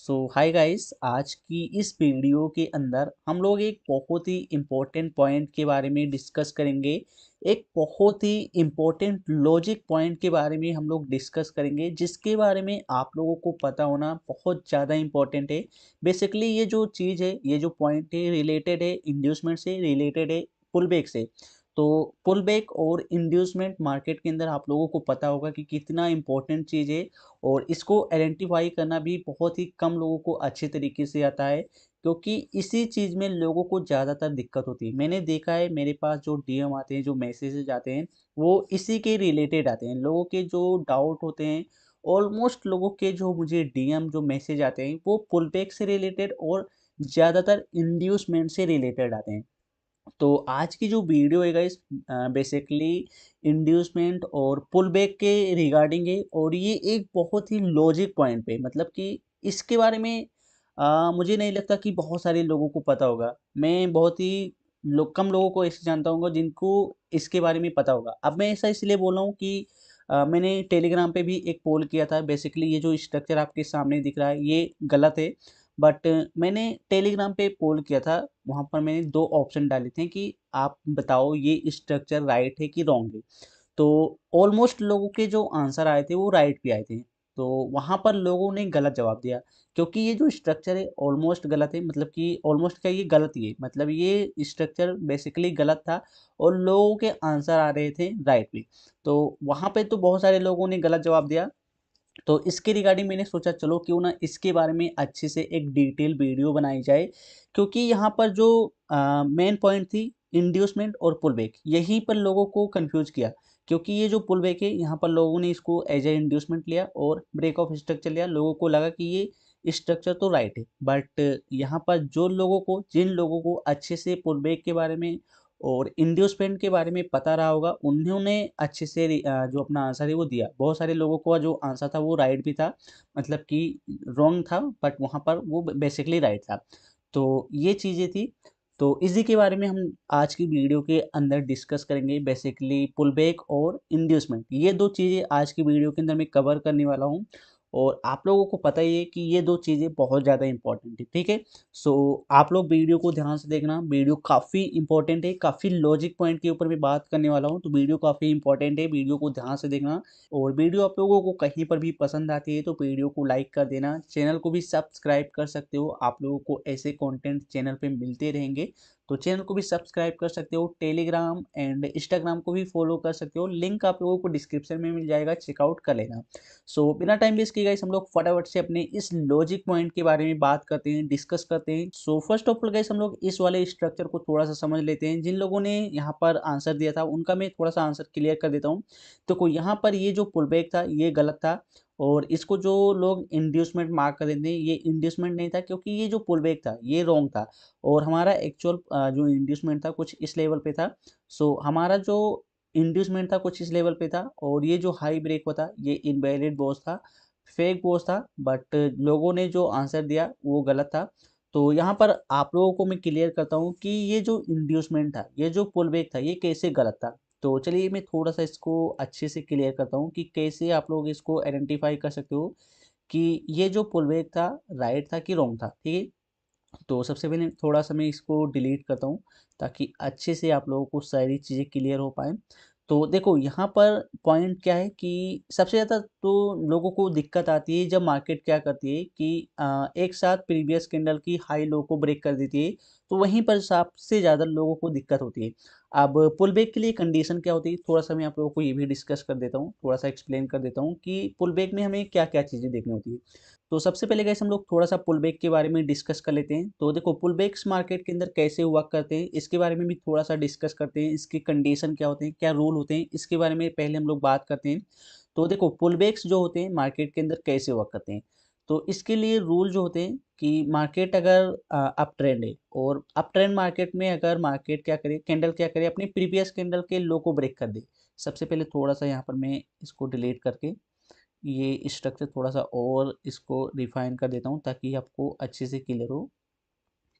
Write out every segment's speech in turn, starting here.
Hi guys, आज की इस वीडियो के अंदर हम लोग एक बहुत ही इम्पोर्टेंट पॉइंट के बारे में डिस्कस करेंगे। एक बहुत ही इम्पोर्टेंट लॉजिक पॉइंट के बारे में हम लोग डिस्कस करेंगे, जिसके बारे में आप लोगों को पता होना बहुत ज़्यादा इम्पोर्टेंट है। बेसिकली ये जो चीज़ है, ये जो पॉइंट है, रिलेटेड है इंड्यूसमेंट से, रिलेटेड है पुल बैक से। तो पुल बैक और इंड्यूसमेंट मार्केट के अंदर आप लोगों को पता होगा कि कितना इम्पोर्टेंट चीज़ है, और इसको आइडेंटिफाई करना भी बहुत ही कम लोगों को अच्छे तरीके से आता है, क्योंकि इसी चीज़ में लोगों को ज़्यादातर दिक्कत होती है। मैंने देखा है, मेरे पास जो डीएम आते हैं, जो मैसेजेस आते हैं, वो इसी के रिलेटेड आते हैं। लोगों के जो डाउट होते हैं, ऑलमोस्ट लोगों के जो मुझे डीएम जो मैसेज आते हैं, वो पुल बैक से रिलेटेड और ज़्यादातर इंड्यूसमेंट से रिलेटेड आते हैं। तो आज की जो वीडियो है गाइस, बेसिकली इंड्यूसमेंट और पुल बैक के रिगार्डिंग है, और ये एक बहुत ही लॉजिक पॉइंट पे, मतलब कि इसके बारे में मुझे नहीं लगता कि बहुत सारे लोगों को पता होगा। मैं बहुत ही कम लोगों को ऐसे जानता हूँ जिनको इसके बारे में पता होगा। अब मैं ऐसा इसलिए बोल रहा हूँ कि मैंने टेलीग्राम पे भी एक पोल किया था। बेसिकली ये जो स्ट्रक्चर आपके सामने दिख रहा है, ये गलत है। बट मैंने टेलीग्राम पे पोल किया था, वहाँ पर मैंने 2 ऑप्शन डाले थे कि आप बताओ ये स्ट्रक्चर राइट है कि रॉन्ग है। तो ऑलमोस्ट लोगों के जो आंसर आए थे वो राइट भी आए थे। तो वहाँ पर लोगों ने गलत जवाब दिया, क्योंकि ये जो स्ट्रक्चर है ऑलमोस्ट गलत है, मतलब कि ऑलमोस्ट क्या, ये गलत ही है, मतलब ये स्ट्रक्चर बेसिकली गलत था, और लोगों के आंसर आ रहे थे राइट भी। तो वहाँ पे तो बहुत सारे लोगों ने गलत जवाब दिया। तो इसके रिगार्डिंग मैंने सोचा चलो क्यों ना इसके बारे में अच्छे से एक डिटेल वीडियो बनाई जाए, क्योंकि यहाँ पर जो मेन पॉइंट थी इंड्यूसमेंट और पुल बैक, यहीं पर लोगों को कंफ्यूज किया। क्योंकि ये जो पुल बैक है, यहाँ पर लोगों ने इसको एज ए इंड्यूसमेंट लिया और ब्रेक ऑफ स्ट्रक्चर लिया। लोगों को लगा कि ये स्ट्रक्चर तो राइट है, बट यहाँ पर जिन लोगों को अच्छे से पुल बैक के बारे में और इंड्यूसमेंट के बारे में पता रहा होगा, उन्होंने अच्छे से जो अपना आंसर है वो दिया। बहुत सारे लोगों का जो आंसर था वो राइट भी था, मतलब कि रॉन्ग था, बट वहाँ पर वो बेसिकली राइट था। तो ये चीज़ें थी। तो इसी के बारे में हम आज की वीडियो के अंदर डिस्कस करेंगे। बेसिकली पुल बैक और इंड्यूसमेंट, ये 2 चीज़ें आज की वीडियो के अंदर मैं कवर करने वाला हूँ। और आप लोगों को पता ही है कि ये 2 चीज़ें बहुत ज़्यादा इंपॉर्टेंट है, ठीक है? आप लोग वीडियो को ध्यान से देखना, वीडियो काफ़ी इंपॉर्टेंट है, काफ़ी लॉजिक पॉइंट के ऊपर मैं बात करने वाला हूँ, तो वीडियो काफ़ी इंपॉर्टेंट है, वीडियो को ध्यान से देखना। और वीडियो आप लोगों को कहीं पर भी पसंद आती है तो वीडियो को लाइक कर देना, चैनल को भी सब्सक्राइब कर सकते हो। आप लोगों को ऐसे कंटेंट चैनल पे मिलते रहेंगे, तो चैनल को भी सब्सक्राइब कर सकते हो। टेलीग्राम एंड इंस्टाग्राम को भी फॉलो कर सकते हो, लिंक आप लोगों को डिस्क्रिप्शन में मिल जाएगा, चेकआउट कर लेना। बिना टाइम वेस्ट किए गाइस, हम लोग फटाफट से अपने इस लॉजिक पॉइंट के बारे में बात करते हैं, डिस्कस करते हैं। फर्स्ट ऑफ ऑल गाइस, हम लोग इस वाले स्ट्रक्चर को थोड़ा सा समझ लेते हैं। जिन लोगों ने यहाँ पर आंसर दिया था उनका मैं थोड़ा सा आंसर क्लियर कर देता हूँ। तो कोई यहाँ पर ये जो पुल बैक था ये गलत था, और इसको जो लोग इंड्यूसमेंट मार्क कर देते हैं, ये इंड्यूसमेंट नहीं था, क्योंकि ये जो पुल बैक था ये रॉन्ग था। और हमारा एक्चुअल जो इंड्यूसमेंट था कुछ इस लेवल पे था। हमारा जो इंड्यूसमेंट था कुछ इस लेवल पे था, और ये जो हाई ब्रेक होता ये इनवैलिड बॉस था, फेक बॉस था। बट लोगों ने जो आंसर दिया वो गलत था। तो यहाँ पर आप लोगों को मैं क्लियर करता हूँ कि ये जो इंड्यूसमेंट था, ये जो पुल बैक था, ये कैसे गलत था। तो चलिए मैं थोड़ा सा इसको अच्छे से क्लियर करता हूँ कि कैसे आप लोग इसको आइडेंटिफाई कर सकते हो कि ये जो पुल बैक था राइट था कि रॉन्ग था, ठीक है? तो सबसे पहले थोड़ा सा मैं इसको डिलीट करता हूँ, ताकि अच्छे से आप लोगों को सारी चीज़ें क्लियर हो पाएँ। तो देखो यहाँ पर पॉइंट क्या है कि सबसे ज़्यादा तो लोगों को दिक्कत आती है जब मार्केट क्या करती है कि एक साथ प्रीवियस कैंडल की हाई लो को ब्रेक कर देती है। तो वहीं पर सबसे ज़्यादा लोगों को दिक्कत होती है। अब पुल बैक के लिए कंडीशन क्या होती है, थोड़ा सा मैं आप लोगों को ये भी डिस्कस कर देता हूँ, थोड़ा सा एक्सप्लेन कर देता हूँ कि पुल बैक में हमें क्या क्या चीज़ें देखनी होती है। तो सबसे पहले गाइस हम लोग थोड़ा सा पुल बैक के बारे में डिस्कस कर लेते हैं। तो देखो पुल बैक्स मार्केट के अंदर कैसे हुआ करते हैं, इसके बारे में भी थोड़ा सा डिस्कस करते हैं। इसके कंडीशन क्या होते हैं, क्या रूल होते हैं, इसके बारे में पहले हम लोग बात करते हैं। तो देखो पुल बैक्स जो होते हैं मार्केट के अंदर कैसे हुआ करते हैं, तो इसके लिए रूल जो होते हैं कि मार्केट अगर अप ट्रेंड है, और अप ट्रेंड मार्केट में अगर मार्केट क्या करे, कैंडल क्या करे, अपनी प्रीवियस कैंडल के लो को ब्रेक कर दे। सबसे पहले थोड़ा सा यहाँ पर मैं इसको डिलीट करके ये स्ट्रक्चर थोड़ा सा और इसको रिफाइन कर देता हूँ, ताकि आपको अच्छे से क्लियर हो।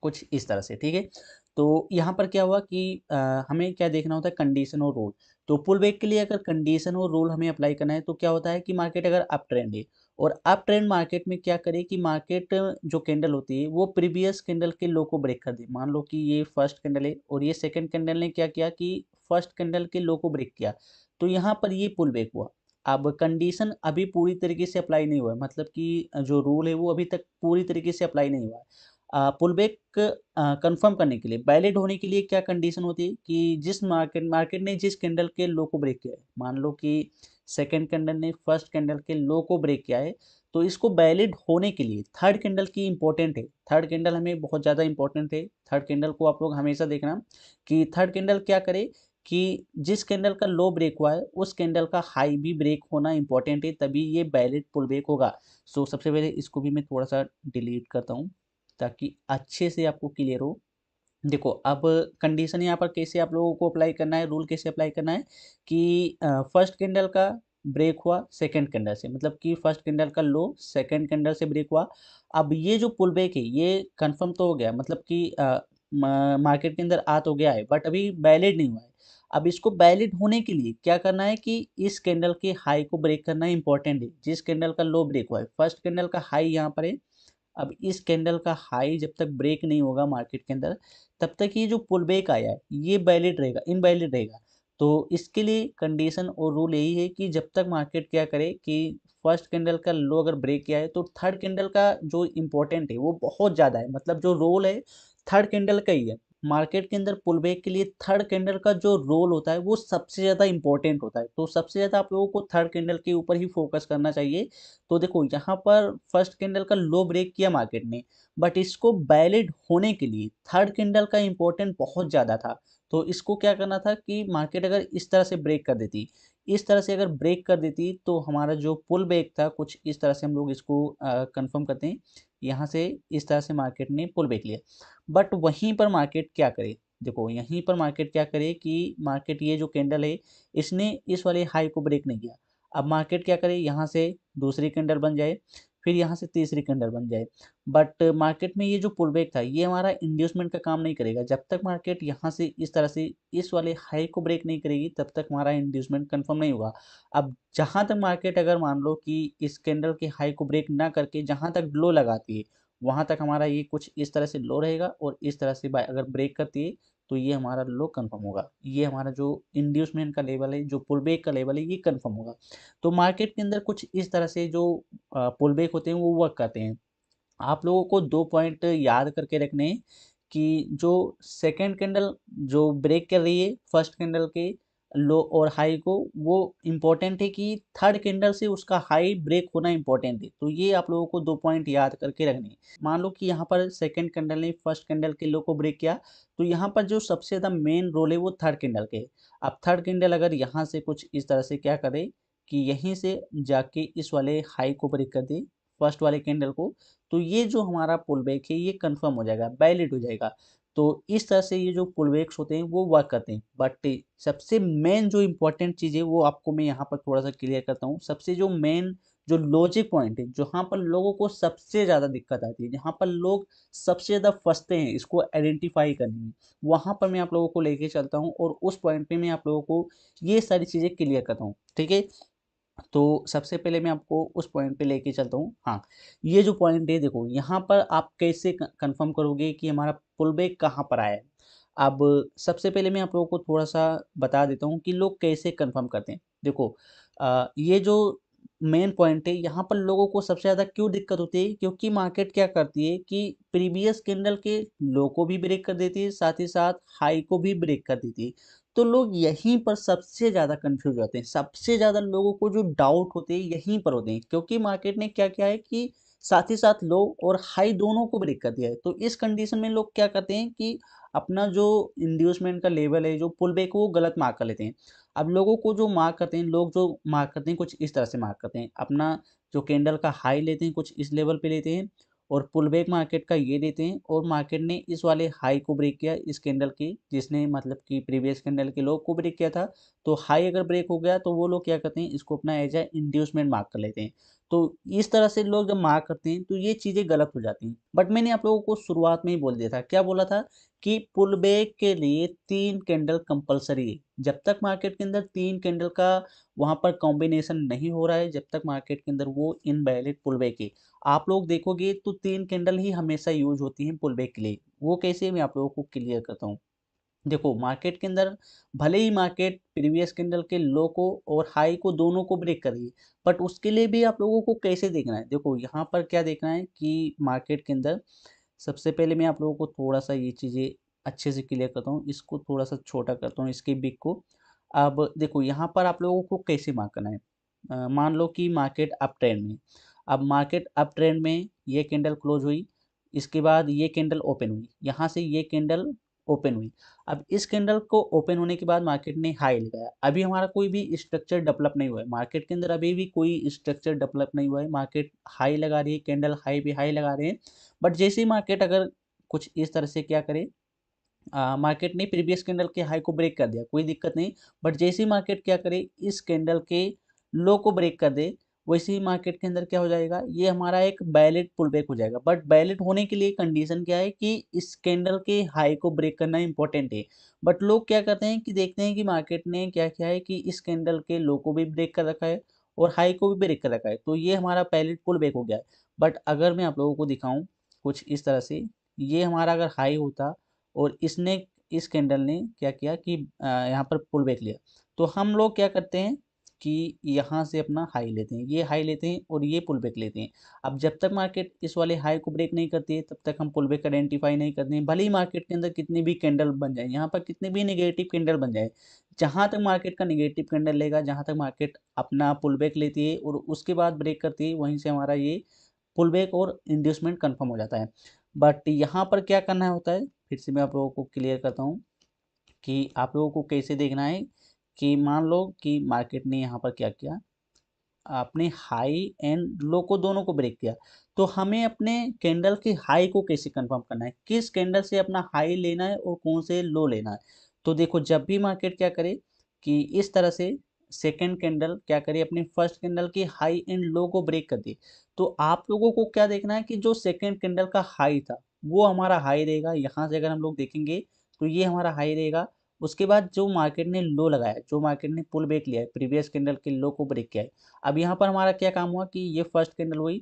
कुछ इस तरह से, ठीक है। तो यहाँ पर क्या हुआ कि हमें क्या देखना होता है, कंडीशन और रूल। तो पुल बैक के लिए अगर कंडीशन और रूल हमें अप्लाई करना है तो क्या होता है कि मार्केट अगर अप ट्रेंड है और अप ट्रेंड मार्केट में क्या करे कि मार्केट जो कैंडल होती है वो प्रीवियस कैंडल के लो को ब्रेक कर दे। मान लो कि ये फर्स्ट कैंडल है और ये सेकंड कैंडल ने क्या किया कि फर्स्ट कैंडल के लो को ब्रेक किया, तो यहाँ पर ये पुल बैक हुआ। अब कंडीशन अभी पूरी तरीके से अप्लाई नहीं हुआ है, मतलब कि जो रूल है वो अभी तक पूरी तरीके से अप्लाई नहीं हुआ है। पुल बैक कंफर्म करने के लिए, वैलिड होने के लिए क्या कंडीशन होती है कि जिस मार्केट ने जिस कैंडल के लो को ब्रेक किया है, मान लो कि सेकंड कैंडल ने फर्स्ट कैंडल के लो को ब्रेक किया है, तो इसको वैलिड होने के लिए थर्ड कैंडल की इंपॉर्टेंट है। थर्ड कैंडल हमें बहुत ज़्यादा इंपॉर्टेंट है। थर्ड कैंडल को आप लोग हमेशा देखना कि थर्ड कैंडल क्या करे कि जिस कैंडल का लो ब्रेक हुआ है उस कैंडल का हाई भी ब्रेक होना इंपॉर्टेंट है, तभी ये वैलिड पुल बैक होगा। सो सबसे पहले इसको भी मैं थोड़ा सा डिलीट करता हूँ ताकि अच्छे से आपको क्लियर हो। देखो अब कंडीशन यहाँ पर कैसे आप लोगों को अप्लाई करना है, रूल कैसे अप्लाई करना है कि फर्स्ट कैंडल का ब्रेक हुआ सेकंड कैंडल से, मतलब कि फर्स्ट कैंडल का लो सेकंड कैंडल से ब्रेक हुआ। अब ये जो पुल बैक है ये कंफर्म तो हो गया, मतलब कि मार्केट के अंदर आ तो गया है बट अभी वैलिड नहीं हुआ है। अब इसको वैलिड होने के लिए क्या करना है कि इस कैंडल के हाई को ब्रेक करना इंपॉर्टेंट है। जिस कैंडल का लो ब्रेक हुआ है, फर्स्ट कैंडल का हाई यहाँ पर है, अब इस कैंडल का हाई जब तक ब्रेक नहीं होगा मार्केट के अंदर, तब तक ये जो पुल बैक आया है ये वैलिड रहेगा, इनवैलिड रहेगा। तो इसके लिए कंडीशन और रूल यही है कि जब तक मार्केट क्या करे कि फर्स्ट कैंडल का लो अगर ब्रेक किया है तो थर्ड कैंडल का जो इम्पोर्टेंट है वो बहुत ज़्यादा है, मतलब जो रोल है थर्ड कैंडल का ही है। मार्केट के अंदर पुल बैक के लिए थर्ड कैंडल का जो रोल होता है वो सबसे ज़्यादा इंपॉर्टेंट होता है, तो सबसे ज़्यादा आप लोगों को थर्ड कैंडल के ऊपर ही फोकस करना चाहिए। तो देखो यहाँ पर फर्स्ट कैंडल का लो ब्रेक किया मार्केट ने, बट इसको वैलिड होने के लिए थर्ड कैंडल का इम्पोर्टेंट बहुत ज़्यादा था। तो इसको क्या करना था कि मार्केट अगर इस तरह से ब्रेक कर देती, इस तरह से अगर ब्रेक कर देती तो हमारा जो पुल बैक था कुछ इस तरह से हम लोग इसको कंफर्म करते हैं। यहाँ से इस तरह से मार्केट ने पुल बैक लिया, बट वहीं पर मार्केट क्या करे, देखो यहीं पर मार्केट क्या करे कि मार्केट ये जो कैंडल है इसने इस वाले हाई को ब्रेक नहीं किया। अब मार्केट क्या करे, यहाँ से दूसरी कैंडल बन जाए, फिर यहाँ से तीसरी कैंडल बन जाए, बट मार्केट में ये जो पुल बैक था ये हमारा इंड्यूसमेंट का काम नहीं करेगा। जब तक मार्केट यहाँ से इस तरह से इस वाले हाई को ब्रेक नहीं करेगी तब तक हमारा इंड्यूसमेंट कंफर्म नहीं होगा। अब जहाँ तक मार्केट अगर मान लो कि इस कैंडल के हाई को ब्रेक ना करके जहाँ तक लो लगाती है वहाँ तक हमारा ये कुछ इस तरह से लो रहेगा, और इस तरह से अगर ब्रेक करती है तो ये हमारा लो कंफर्म होगा। ये हमारा जो इंड्यूसमेंट का लेवल है, जो पुल बैक का लेवल है, ये कंफर्म होगा। तो मार्केट के अंदर कुछ इस तरह से जो पुल बैक होते हैं वो वर्क करते हैं। आप लोगों को 2 पॉइंट याद करके रखने हैं कि जो सेकंड कैंडल जो ब्रेक कर रही है फर्स्ट कैंडल के लो और हाई को, वो इम्पोर्टेंट है कि थर्ड कैंडल से उसका हाई ब्रेक होना इम्पोर्टेंट है। तो ये आप लोगों को 2 पॉइंट याद करके रखने हैं। मान लो कि यहाँ पर सेकंड कैंडल ने फर्स्ट कैंडल के लो को ब्रेक किया, तो यहाँ पर जो सबसे ज़्यादा मेन रोल है वो थर्ड कैंडल के है। अब थर्ड कैंडल अगर यहाँ से कुछ इस तरह से क्या करे कि यहीं से जाके इस वाले हाई को ब्रेक कर दे फर्स्ट वाले कैंडल को, तो ये जो हमारा पुल बैक है ये कंफर्म हो जाएगा, वैलिड हो जाएगा। तो इस तरह से ये जो पुल बैक्स होते हैं वो वर्क करते हैं। बट सबसे मेन जो इम्पोर्टेंट चीज़ है वो आपको मैं यहाँ पर थोड़ा सा क्लियर करता हूँ। सबसे जो मेन जो लॉजिक पॉइंट है जहाँ पर लोगों को सबसे ज़्यादा दिक्कत आती है, जहाँ पर लोग सबसे ज़्यादा फंसते हैं इसको आइडेंटिफाई करने में, वहाँ पर मैं आप लोगों को लेके चलता हूँ और उस पॉइंट पे मैं आप लोगों को ये सारी चीज़ें क्लियर करता हूँ, ठीक है। तो सबसे पहले मैं आपको उस पॉइंट पे लेके चलता हूँ। हाँ, ये जो पॉइंट है देखो यहाँ पर आप कैसे कंफर्म करोगे कि हमारा पुल बैक कहाँ पर आया है। अब सबसे पहले मैं आप लोगों को थोड़ा सा बता देता हूँ कि लोग कैसे कंफर्म करते हैं। देखो ये जो मेन पॉइंट है यहाँ पर लोगों को सबसे ज़्यादा क्यों दिक्कत होती है, क्योंकि मार्केट क्या करती है कि प्रीवियस कैंडल के लो को भी ब्रेक कर देती है, साथ ही साथ हाई को भी ब्रेक कर देती है। तो लोग यहीं पर सबसे ज़्यादा कंफ्यूज होते हैं, सबसे ज़्यादा लोगों को जो डाउट होते हैं यहीं पर होते हैं, क्योंकि मार्केट ने क्या किया है कि साथ ही साथ लो और हाई दोनों को ब्रेक कर दिया है। तो इस कंडीशन में लोग क्या करते हैं कि अपना जो इंड्यूसमेंट का लेवल है, जो पुल बैक वो गलत मार्क कर लेते हैं। अब लोगों को जो मार्क करते हैं, लोग जो मार्क करते हैं कुछ इस तरह से मार्क करते हैं, अपना जो कैंडल का हाई लेते हैं कुछ इस लेवल पे लेते हैं, और पुल बैक मार्केट का ये देते हैं, और मार्केट ने इस वाले हाई को ब्रेक किया इस कैंडल की जिसने मतलब कि प्रीवियस कैंडल के लो को ब्रेक किया था, तो हाई अगर ब्रेक हो गया तो वो लोग क्या करते हैं इसको अपना एज ए इंड्यूसमेंट मार्क कर लेते हैं। तो इस तरह से लोग जब मार्क करते हैं तो ये चीज़ें गलत हो जाती हैं। बट मैंने आप लोगों को शुरुआत में ही बोल दिया था, क्या बोला था कि पुल बैक के लिए 3 कैंडल कंपल्सरी है। जब तक मार्केट के अंदर 3 कैंडल का वहाँ पर कॉम्बिनेशन नहीं हो रहा है, जब तक मार्केट के अंदर वो इनवैलिड पुल बैक है। आप लोग देखोगे तो 3 कैंडल ही हमेशा यूज़ होती हैं पुल बैक के लिए। वो कैसे, मैं आप लोगों को क्लियर करता हूँ। देखो मार्केट के अंदर भले ही मार्केट प्रीवियस कैंडल के लो को और हाई को दोनों को ब्रेक कर रही है, बट उसके लिए भी आप लोगों को कैसे देखना है। देखो यहाँ पर क्या देखना है कि मार्केट के अंदर सबसे पहले मैं आप लोगों को थोड़ा सा ये चीज़ें अच्छे से क्लियर करता हूँ, इसको थोड़ा सा छोटा करता हूँ इसके बिग को। अब देखो यहाँ पर आप लोगों को कैसे मार्क करना है। मान लो कि मार्केट अप ट्रेंड में, अब मार्केट अप ट्रेंड में ये कैंडल क्लोज हुई, इसके बाद ये कैंडल ओपन हुई, यहाँ से ये कैंडल ओपन हुई। अब इस कैंडल को ओपन होने के बाद मार्केट ने हाई लगाया। अभी हमारा कोई भी स्ट्रक्चर डेवलप नहीं हुआ है मार्केट के अंदर, अभी भी कोई स्ट्रक्चर डेवलप नहीं हुआ है। मार्केट हाई लगा रही है, कैंडल हाई पे हाई लगा रहे हैं। बट जैसे ही मार्केट अगर कुछ इस तरह से क्या करे, मार्केट ने प्रीवियस कैंडल के हाई को ब्रेक कर दिया, कोई दिक्कत नहीं। बट जैसे ही मार्केट क्या करे, इस कैंडल के लो को ब्रेक कर दे, वैसे ही मार्केट के अंदर क्या हो जाएगा, ये हमारा एक वैलिड पुल बैक हो जाएगा। बट वैलिड होने के लिए कंडीशन क्या है कि इस कैंडल के हाई को ब्रेक करना इंपॉर्टेंट है। बट लोग क्या करते हैं कि देखते हैं कि मार्केट ने क्या किया है कि इस कैंडल के लो को भी ब्रेक कर रखा है और हाई को भी ब्रेक कर रखा है, तो ये हमारा वैलिड पुल बैक हो गया है। बट अगर मैं आप लोगों को दिखाऊं कुछ इस तरह से, ये हमारा अगर हाई होता और इसने इस कैंडल ने क्या किया कि यहाँ पर पुल बैक लिया, तो हम लोग क्या करते हैं कि यहाँ से अपना हाई लेते हैं, ये हाई लेते हैं और ये पुल बैक लेते हैं। अब जब तक मार्केट इस वाले हाई को ब्रेक नहीं करती है तब तक हम पुल बैक आइडेंटिफाई नहीं करते हैं। भले ही मार्केट के अंदर कितनी भी कैंडल बन जाए, यहाँ पर कितने भी नेगेटिव कैंडल बन जाए, जहाँ तक मार्केट का नेगेटिव कैंडल लेगा, जहाँ तक मार्केट अपना पुल बैक लेती है और उसके बाद ब्रेक करती है, वहीं से हमारा ये पुल बैक और इंड्यूसमेंट कन्फर्म हो जाता है। बट यहाँ पर क्या करना होता है, फिर से मैं आप लोगों को क्लियर करता हूँ कि आप लोगों को कैसे देखना है। कि मान लो कि मार्केट ने यहाँ पर क्या किया, आपने हाई एंड लो को दोनों को ब्रेक किया, तो हमें अपने कैंडल के हाई को कैसे कंफर्म करना है, किस कैंडल से अपना हाई लेना है और कौन से लो लेना है। तो देखो जब भी मार्केट क्या करे कि इस तरह से सेकंड कैंडल क्या करे, अपनी फर्स्ट कैंडल की हाई एंड लो को ब्रेक कर दे, तो आप लोगों को क्या देखना है कि जो सेकंड कैंडल का हाई था वो हमारा हाई रहेगा। यहाँ से अगर हम लोग देखेंगे तो ये हमारा हाई रहेगा। उसके बाद जो मार्केट ने लो लगाया, जो मार्केट ने पुल बैक लिया है, प्रीवियस कैंडल के लो को ब्रेक किया है। अब यहाँ पर हमारा क्या काम हुआ कि ये फर्स्ट कैंडल हुई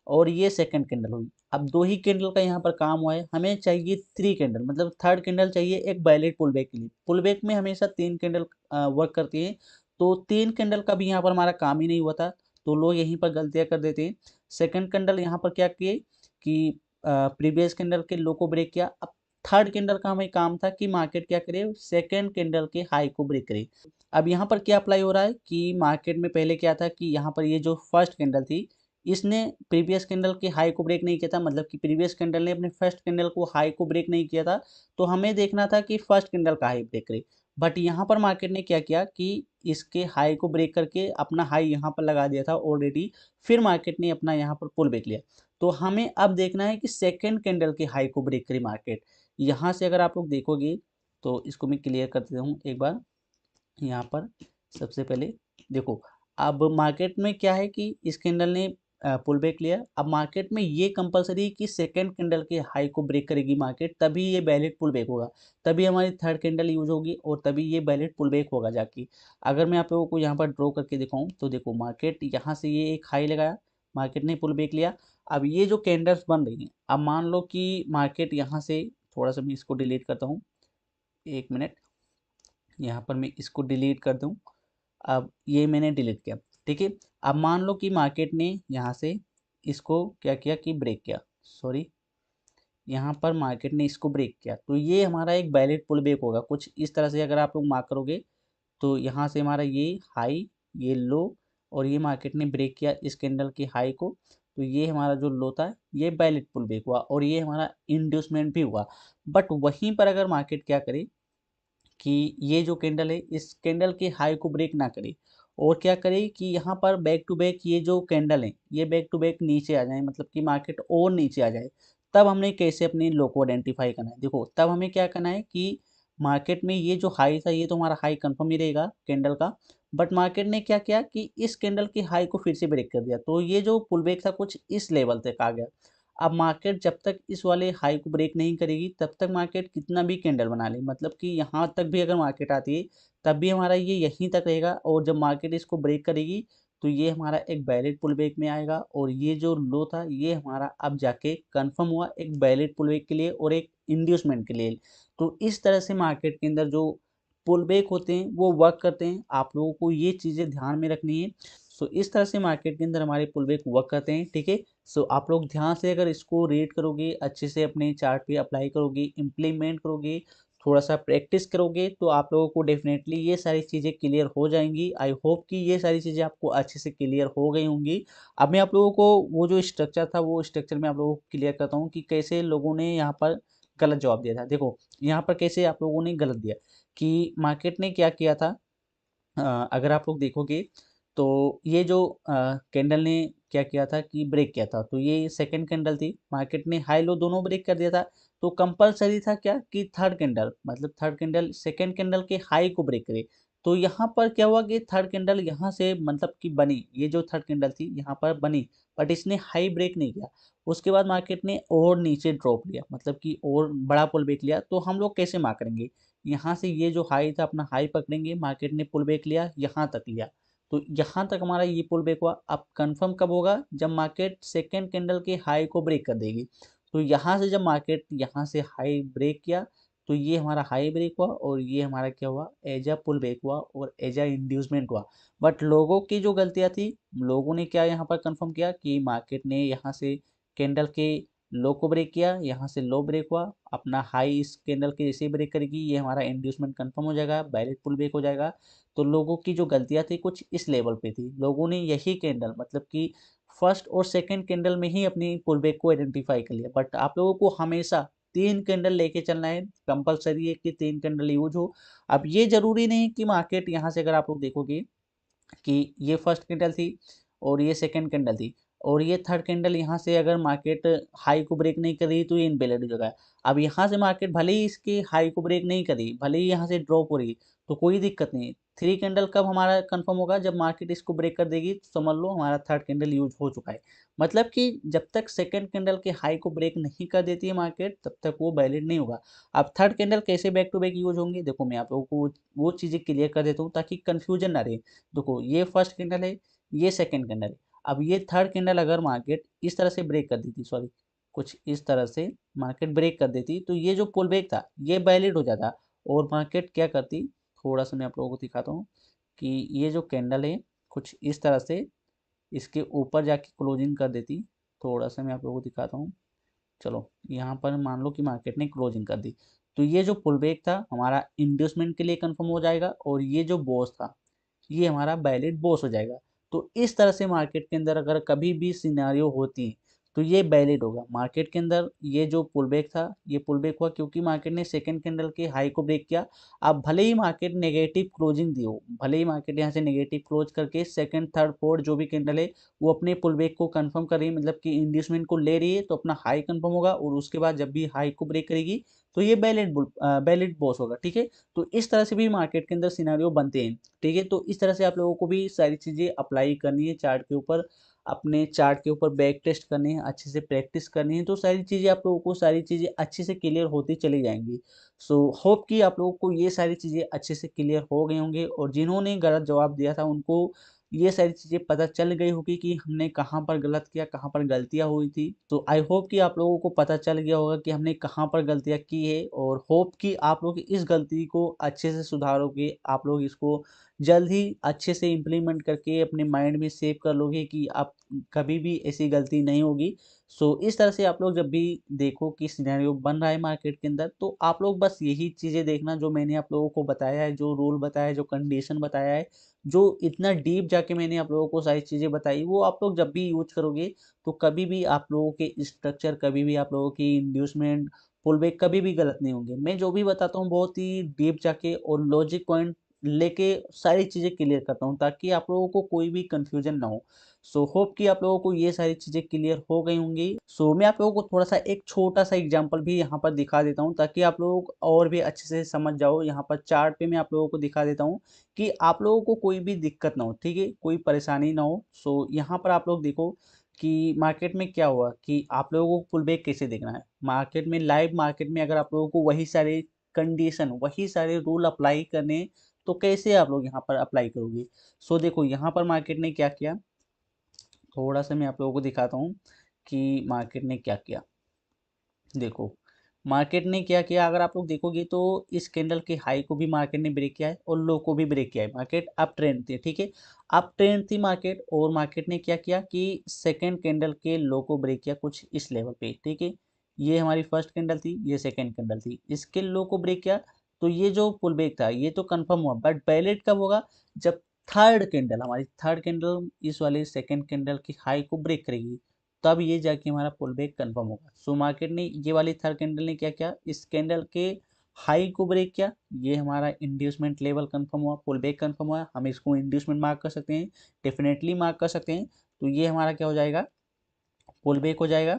और ये सेकंड कैंडल हुई। अब दो ही कैंडल का यहाँ पर काम हुआ है, हमें चाहिए 3 कैंडल, मतलब थर्ड कैंडल चाहिए एक वैलिड पुल बैक के लिए। पुल बैक में हमेशा 3 कैंडल वर्क करती है, तो 3 कैंडल का भी यहाँ पर हमारा काम ही नहीं हुआ था, तो लोग यहीं पर गलतियाँ कर देते हैं। सेकंड कैंडल यहाँ पर क्या किए कि प्रीवियस कैंडल के लो को ब्रेक किया। अब थर्ड कैंडल का हमें काम था कि मार्केट क्या करे, सेकंड कैंडल के हाई को ब्रेक करे। अब यहाँ पर क्या अप्लाई हो रहा है कि मार्केट में पहले क्या था कि यहाँ पर ये जो फर्स्ट कैंडल थी, इसने प्रीवियस कैंडल के हाई को ब्रेक नहीं किया था, मतलब कि प्रीवियस कैंडल ने अपने फर्स्ट कैंडल को हाई को ब्रेक नहीं किया था, तो हमें देखना था कि फर्स्ट कैंडल का हाई ब्रेक करे। बट यहाँ पर मार्केट ने क्या किया कि इसके हाई को ब्रेक करके अपना हाई यहाँ पर लगा दिया था ऑलरेडी, फिर मार्केट ने अपना यहाँ पर पुल बैक लिया। तो हमें अब देखना है कि सेकेंड कैंडल के हाई को ब्रेक करे मार्केट। यहाँ से अगर आप लोग देखोगे तो इसको मैं क्लियर कर देता हूँ एक बार। यहाँ पर सबसे पहले देखो, अब मार्केट में क्या है कि इस कैंडल ने पुल बैक लिया। अब मार्केट में ये कंपलसरी कि सेकंड कैंडल के हाई को ब्रेक करेगी मार्केट, तभी ये वैलिड पुल बैक होगा, तभी हमारी थर्ड कैंडल यूज होगी और तभी ये वैलिड पुल बैक होगा जाके। अगर मैं आप लोगों को यहाँ पर ड्रॉ करके दिखाऊं तो देखो मार्केट यहाँ से ये एक हाई लगाया, मार्केट ने पुल बैक लिया। अब ये जो कैंडल्स बन रही हैं, अब मान लो कि मार्केट यहाँ से, थोड़ा सा मैं इसको डिलीट करता हूँ, 1 मिनट, यहाँ पर मैं इसको डिलीट कर दूँ। अब ये मैंने डिलीट किया, ठीक है। अब मान लो कि मार्केट ने यहाँ से इसको क्या किया कि ब्रेक किया, सॉरी, यहाँ पर मार्केट ने इसको ब्रेक किया, तो ये हमारा एक वैलिड पुल बैक होगा। कुछ इस तरह से अगर आप लोग मार्क करोगे तो यहाँ से हमारा ये हाई, ये लो, और ये मार्केट ने ब्रेक किया इस कैंडल की हाई को, तो ये हमारा जो लो था ये वैलिड पुल बैक हुआ और ये हमारा इंड्यूसमेंट भी हुआ। बट वहीं पर अगर मार्केट क्या करे कि ये जो कैंडल है इस कैंडल के हाई को ब्रेक ना करे और क्या करे कि यहाँ पर बैक टू बैक ये जो कैंडल है ये बैक टू बैक नीचे आ जाए, मतलब कि मार्केट और नीचे आ जाए, तब हमने कैसे अपनी लो को आइडेंटिफाई करना है। देखो तब हमें क्या करना है कि मार्केट में ये जो हाई था ये तो हमारा हाई कंफर्म ही रहेगा कैंडल का, बट मार्केट ने क्या किया कि इस कैंडल की हाई को फिर से ब्रेक कर दिया, तो ये जो पुल बैक था कुछ इस लेवल तक आ गया। अब मार्केट जब तक इस वाले हाई को ब्रेक नहीं करेगी तब तक मार्केट कितना भी कैंडल बना ले, मतलब कि यहाँ तक भी अगर मार्केट आती है तब भी हमारा ये यहीं तक रहेगा, और जब मार्केट इसको ब्रेक करेगी तो ये हमारा एक वैलिड पुल बैक में आएगा, और ये जो लो था ये हमारा अब जाके कंफर्म हुआ एक वैलिड पुल बैक के लिए और एक इंड्यूसमेंट के लिए। तो इस तरह से मार्केट के अंदर जो पुल बैक होते हैं वो वर्क करते हैं, आप लोगों को ये चीज़ें ध्यान में रखनी है। सो इस तरह से मार्केट के अंदर हमारे पुल बैक वर्क करते हैं, ठीक है। सो आप लोग ध्यान से अगर इसको रीड करोगे, अच्छे से अपने चार्ट पे अप्लाई करोगे, इम्प्लीमेंट करोगे, थोड़ा सा प्रैक्टिस करोगे, तो आप लोगों को डेफिनेटली ये सारी चीज़ें क्लियर हो जाएंगी। आई होप कि ये सारी चीज़ें आपको अच्छे से क्लियर हो गई होंगी। अब मैं आप लोगों को वो जो स्ट्रक्चर था वो स्ट्रक्चर में आप लोगों को क्लियर करता हूँ कि कैसे लोगों ने यहाँ पर गलत जवाब दिया था। देखो यहाँ पर कैसे आप लोगों ने गलत दिया कि मार्केट ने क्या किया था। अगर आप लोग देखोगे तो ये जो कैंडल ने क्या किया था कि ब्रेक किया था, तो ये सेकंड कैंडल थी, मार्केट ने हाई लो दोनों ब्रेक कर दिया था। तो कंपलसरी था क्या कि थर्ड कैंडल, मतलब थर्ड कैंडल सेकंड कैंडल के हाई को ब्रेक करे। तो यहाँ पर क्या हुआ कि थर्ड कैंडल यहाँ से मतलब कि बनी, ये जो थर्ड कैंडल थी यहाँ पर बनी, बट इसने हाई ब्रेक नहीं किया। उसके बाद मार्केट ने और नीचे ड्रॉप लिया, मतलब कि और बड़ा पुल बैक लिया। तो हम लोग कैसे मार्क करेंगे, यहाँ से ये जो हाई था अपना हाई पकड़ेंगे, मार्केट ने पुल बैक लिया, यहाँ तक लिया, तो यहाँ तक हमारा ये पुल बैक हुआ। अब कंफर्म कब होगा, जब मार्केट सेकेंड कैंडल के हाई को ब्रेक कर देगी। तो यहाँ से जब मार्केट यहाँ से हाई ब्रेक किया तो ये हमारा हाई ब्रेक हुआ, और ये हमारा क्या हुआ, एज अ पुल बैक हुआ और एज अ इंड्यूसमेंट हुआ। बट लोगों की जो गलतियाँ थी, लोगों ने क्या यहाँ पर कंफर्म किया कि मार्केट ने यहाँ से कैंडल के लो को ब्रेक किया, यहाँ से लो ब्रेक हुआ, अपना हाई इस कैंडल के जैसे ही ब्रेक करेगी ये हमारा इंड्यूसमेंट कंफर्म हो जाएगा, वैलिड पुल बैक हो जाएगा। तो लोगों की जो गलतियां थी कुछ इस लेवल पे थी, लोगों ने यही कैंडल मतलब कि फर्स्ट और सेकंड कैंडल में ही अपनी पुल बैक को आइडेंटिफाई कर लिया। बट आप लोगों को हमेशा तीन कैंडल लेके चलना है, कंपलसरी है कि तीन कैंडल यूज हो। अब ये जरूरी नहीं कि मार्केट यहाँ से अगर आप लोग देखोगे कि ये फर्स्ट कैंडल थी और ये सेकंड कैंडल थी और ये थर्ड कैंडल, यहाँ से अगर मार्केट हाई को ब्रेक नहीं कर रही तो ये इनवैलिड हो जाएगा। अब यहाँ से मार्केट भले ही इसकी हाई को ब्रेक नहीं करी, भले ही यहाँ से ड्रॉप हो रही, तो कोई दिक्कत नहीं। थ्री कैंडल कब हमारा कंफर्म होगा, जब मार्केट इसको ब्रेक कर देगी, तो समझ लो हमारा थर्ड कैंडल यूज हो चुका है। मतलब कि जब तक सेकंड कैंडल के हाई को ब्रेक नहीं कर देती है मार्केट तब तक वो वैलिड नहीं होगा। अब थर्ड कैंडल कैसे बैक टू बैक यूज होंगे, देखो मैं आप लोगों को वो चीज़ें क्लियर कर देता हूँ ताकि कंफ्यूजन ना रहे। देखो ये फर्स्ट कैंडल है, ये सेकंड कैंडल है। अब ये थर्ड कैंडल अगर मार्केट इस तरह से ब्रेक कर देती, सॉरी कुछ इस तरह से मार्केट ब्रेक कर देती, तो ये जो पुल बैक था ये वैलिड हो जाता, और मार्केट क्या करती, थोड़ा सा मैं आप लोगों को दिखाता हूँ कि ये जो कैंडल है कुछ इस तरह से इसके ऊपर जाके क्लोजिंग कर देती। थोड़ा सा मैं आप लोगों को दिखाता हूँ। चलो यहाँ पर मान लो कि मार्केट ने क्लोजिंग कर दी, तो ये जो पुल बैक था हमारा इंड्यूसमेंट के लिए कंफर्म हो जाएगा, और ये जो बॉस था ये हमारा वैलिड बॉस हो जाएगा। तो इस तरह से मार्केट के अंदर अगर कभी भी सिनेरियो होती तो ये वैलिड होगा। मार्केट के अंदर ये जो पुल बैक था ये पुल बैक हुआ क्योंकि मार्केट ने सेकंड कैंडल के हाई को ब्रेक किया। अब भले ही मार्केट नेगेटिव क्लोजिंग दी हो, भले ही मार्केट यहाँ से नेगेटिव क्लोज करके सेकंड थर्ड फोर्थ जो भी कैंडल है वो अपने पुल बैक को कंफर्म कर रही है, मतलब कि इंड्यूसमेंट को ले रही है, तो अपना हाई कंफर्म होगा, और उसके बाद जब भी हाई को ब्रेक करेगी तो ये वैलिड बॉस होगा, ठीक है। तो इस तरह से भी मार्केट के अंदर सिनेरियो बनते हैं, ठीक है। तो इस तरह से आप लोगों को भी सारी चीज़ें अप्लाई करनी है चार्ट के ऊपर, अपने चार्ट के ऊपर बैक टेस्ट करने हैं, अच्छे से प्रैक्टिस करनी है, तो सारी चीज़ें आप लोगों को सारी चीज़ें अच्छे से क्लियर होती चली जाएंगी। सो होप कि आप लोगों को ये सारी चीज़ें अच्छे से क्लियर हो गई होंगे, और जिन्होंने गलत जवाब दिया था उनको ये सारी चीज़ें पता चल गई होगी कि हमने कहाँ पर गलत किया, कहाँ पर गलतियाँ हुई थी। तो आई होप कि आप लोगों को पता चल गया होगा कि हमने कहाँ पर गलतियाँ की है, और होप कि आप लोग इस गलती को अच्छे से सुधारोगे, आप लोग इसको जल्द ही अच्छे से इम्प्लीमेंट करके अपने माइंड में सेव कर लोगे कि आप कभी भी ऐसी गलती नहीं होगी। सो इस तरह से आप लोग जब भी देखो कि सिनेरियो बन रहा है मार्केट के अंदर, तो आप लोग बस यही चीज़ें देखना जो मैंने आप लोगों को बताया है, जो रूल बताया है, जो कंडीशन बताया है, जो इतना डीप जाके मैंने आप लोगों को सारी चीज़ें बताई, वो आप लोग जब भी यूज करोगे तो कभी भी आप लोगों के स्ट्रक्चर, कभी भी आप लोगों की इंड्यूसमेंट, पुल बैक कभी भी गलत नहीं होंगे। मैं जो भी बताता हूँ बहुत ही डीप जाके और लॉजिक पॉइंट लेके सारी चीज़ें क्लियर करता हूँ ताकि आप लोगों को कोई भी कन्फ्यूजन ना हो। सो होप कि आप लोगों को ये सारी चीज़ें क्लियर हो गई होंगी। सो मैं आप लोगों को थोड़ा-सा एक छोटा-सा एग्ज़ाम्पल भी यहाँ पर दिखा देता हूँ ताकि आप लोग और भी अच्छे से समझ जाओ। यहाँ पर चार्ट पे मैं आप लोगों को दिखा देता हूँ कि आप लोगों को कोई भी दिक्कत ना हो, ठीक है? कोई परेशानी ना हो। सो यहाँ पर आप लोग देखो कि मार्केट में क्या हुआ कि आप लोगों को पुल बैक कैसे देखना है। मार्केट में लाइव मार्केट में अगर आप लोगों को वही सारे कंडीशन, वही सारे रूल अप्लाई करने हैं, तो कैसे आप लोग यहाँ पर अप्लाई करोगे? सो देखो यहाँ पर मार्केट ने क्या किया, थोड़ा-सा मैं आप लोगों को दिखाता हूँ कि मार्केट ने क्या किया। देखो, मार्केट ने क्या किया अगर आप लोग देखोगे तो इस कैंडल के हाई को भी मार्केट ने ब्रेक किया है और लो को भी ब्रेक किया है। मार्केट अप ट्रेंड थी, ठीक है? अप ट्रेंड थी मार्केट और मार्केट ने क्या किया कि सेकंड कैंडल के लो को ब्रेक किया कुछ इस लेवल पे, ठीक है? ये हमारी फर्स्ट कैंडल थी, ये सेकंड कैंडल थी। इसके लो को ब्रेक किया, तो ये जो पुल बैक था ये तो कन्फर्म हुआ, बट पहले कब होगा? जब थर्ड कैंडल, हमारी थर्ड कैंडल इस वाले सेकंड कैंडल की हाई को ब्रेक करेगी। तब ये जाके हमारा पुल बैक कन्फर्म होगा। सो मार्केट ने ये वाली थर्ड कैंडल ने क्या किया, इस कैंडल के हाई को ब्रेक किया, ये हमारा इंड्यूसमेंट लेवल कन्फर्म हुआ, पुल बैक कन्फर्म हुआ। हम इसको इंड्यूसमेंट मार्क कर सकते हैं, डेफिनेटली मार्क कर सकते हैं। तो ये हमारा क्या हो जाएगा, पुल बैक हो जाएगा।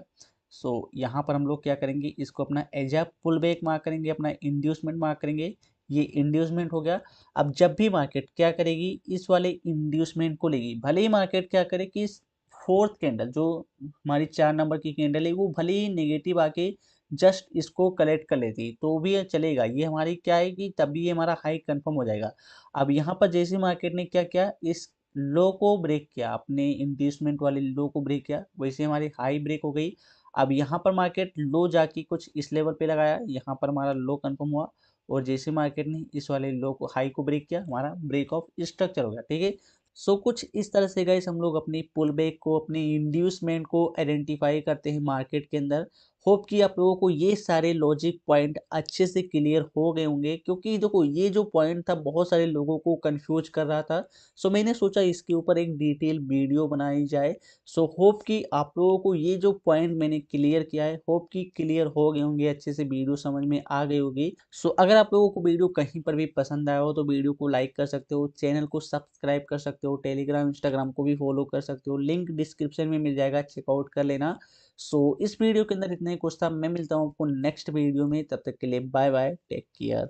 सो यहाँ पर हम लोग क्या करेंगे, इसको अपना as a pull back mark करेंगे, अपना इंड्यूसमेंट मार्क करेंगे। ये इंड्यूसमेंट हो गया। अब जब भी मार्केट क्या करेगी, इस वाले इंड्यूसमेंट को लेगी, भले ही मार्केट क्या करे कि इस फोर्थ कैंडल जो हमारी 4 नंबर की कैंडल है वो भले ही नेगेटिव आके जस्ट इसको कलेक्ट कर लेती तो भी ये चलेगा। ये हमारी क्या है कि तब भी ये हमारा हाई कंफर्म हो जाएगा। अब यहाँ पर जैसे मार्केट ने क्या किया, इस लो को ब्रेक किया, अपने इंड्यूसमेंट वाले लो को ब्रेक किया, वैसे हमारी हाई ब्रेक हो गई। अब यहाँ पर मार्केट लो जाके कुछ इस लेवल पे लगाया, यहाँ पर हमारा लो कंफर्म हुआ और जैसे मार्केट ने इस वाले लो को हाई को ब्रेक किया, हमारा ब्रेक ऑफ स्ट्रक्चर हो गया, ठीक है। सो कुछ इस तरह से गाइस हम लोग अपनी पुल बैक को, अपनी इंड्यूसमेंट को आइडेंटिफाई करते हैं मार्केट के अंदर। होप कि आप लोगों को ये सारे लॉजिक पॉइंट अच्छे से क्लियर हो गए होंगे, क्योंकि देखो ये जो पॉइंट था बहुत सारे लोगों को कंफ्यूज कर रहा था। सो मैंने सोचा इसके ऊपर एक डिटेल वीडियो बनाई जाए। सो होप कि आप लोगों को ये जो पॉइंट मैंने क्लियर किया है, होप कि क्लियर हो गए होंगे, अच्छे से वीडियो समझ में आ गई होगी। सो अगर आप लोगों को वीडियो कहीं पर भी पसंद आया हो तो वीडियो को लाइक कर सकते हो, चैनल को सब्सक्राइब कर सकते हो, टेलीग्राम इंस्टाग्राम को भी फॉलो कर सकते हो, लिंक डिस्क्रिप्शन में मिल जाएगा, चेकआउट कर लेना। सो इस वीडियो के अंदर इतना ही कुछ था। मैं मिलता हूँ आपको नेक्स्ट वीडियो में, तब तक के लिए बाय बाय, टेक केयर।